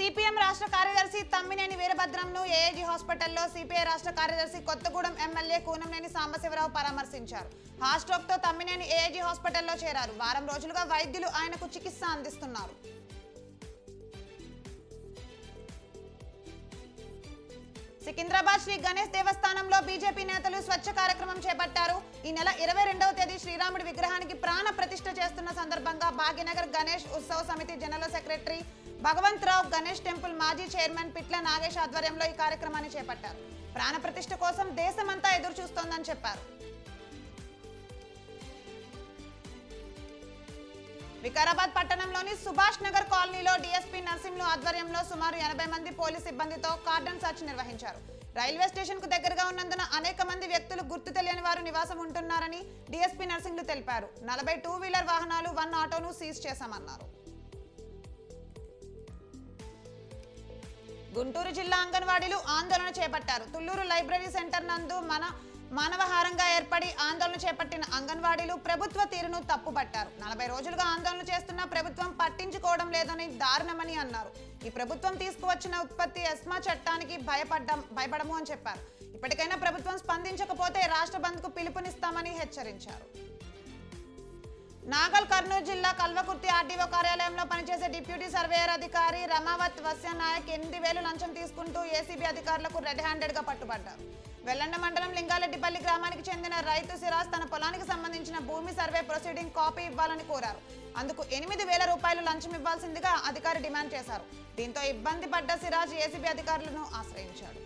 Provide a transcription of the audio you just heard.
CPM రాష్ట్ర కార్యదర్శి Tammineni వీరభద్రంను AIG హాస్పిటల్లో సిపిఐ రాష్ట్ర కార్యదర్శి కొత్తగూడెం ఎమ్మెల్యే కూనంనేని సాంబశివరావు పరామర్శించారు. హార్ట్ స్ట్రోక్ తో తమ్మినేని ఏఐజీ హాస్పిటల్లో చేరారు. వారం రోజులుగా వైద్యులు ఆయనకు చికిత్స అందిస్తున్నారు. సికింద్రాబాద్ శ్రీ గణేష్ దేవస్థానంలో బీజేపీ నేతలు స్వచ్ఛ కార్యక్రమం చేపట్టారు. ఈ నెల 22వ తేదీ శ్రీరాముడి విగ్రహానికి ప్రాణ ప్రతిష్ఠ చేస్తున్న సందర్భంగా భాగ్యనగర్ గణేష్ ఉత్సవ సమితి general secretary Bhagavantha Rao, Ganesh temple మాజీ చైర్మన్ పిట్ల నాగేష్ ఆధ్వర్యంలో ఈ కార్యక్రమాన్ని చేపట్టారు. ప్రాణ ప్రతిష్ఠ కోసం దేశమంతా ఎదురు చూస్తోందని చెప్పారు. వికారాబాద్ పట్టణంలోని సుభాష్ నగర్ కాలనీలో డీఎస్పీ నర్సింహులు ఆధ్వర్యంలో సుమారు 80 మంది పోలీస్ సిబ్బందితో కార్డన్ సర్చ్ నిర్వహించారు. రైల్వే స్టేషన్ కు దగ్గరగా ఉన్నందున అనేక మంది వ్యక్తులు గుర్తు తెలియని వారు నివాసం ఉంటున్నారని డీఎస్పీ నర్సింహులు తెలిపారు. 40 2-వీలర్ వాహనాలు, 1 ఆటోను సీజ్ చేశామన్నారు. గుంటూరు జిల్లా అంగన్వాడీలు ఆందోళన చేపట్టారు. తుళ్లూరు లైబ్రరీ సెంటర్ నందు మానవహారంగా ఏర్పడి ఆందోళన చేపట్టిన అంగన్వాడీలు ప్రభుత్వ తీరును తప్పుపట్టారు. 40 రోజులుగా ఆందోళన చేస్తున్న ప్రభుత్వం పట్టించుకోవడం లేదని దారుణమని అన్నారు. ఈ ప్రభుత్వం తీసుకువచ్చిన ఉత్పత్తి ఎస్మా చట్టానికి భయపడము అని చెప్పారు. ఇప్పటికైనా ప్రభుత్వం స్పందించకపోతే రాష్ట్ర బంద్ కు పిలుపునిస్తామని హెచ్చరించారు. నాగల్ కర్నూలు జిల్లా కల్వకుర్తి ఆర్డీఓ కార్యాలయంలో పనిచేసే డిప్యూటీ సర్వేయర్ అధికారి రమావత్ వస్యనాయక్ 8,000 లంచం తీసుకుంటూ ఏసీబీ అధికారులకు రెడ్ హ్యాండెడ్ గా పట్టుబడ్డారు. వెల్లండ మండలం లింగారెడ్డిపల్లి గ్రామానికి చెందిన రైతు సిరాజ్ తన పొలానికి సంబంధించిన భూమి సర్వే ప్రొసీడింగ్ కాపీ ఇవ్వాలని కోరారు. అందుకు 8,000 రూపాయలు లంచం ఇవ్వాల్సిందిగా అధికారి డిమాండ్ చేశారు. దీంతో ఇబ్బంది పడ్డ సిరాజ్ ఏసీబీ అధికారులను ఆశ్రయించాడు.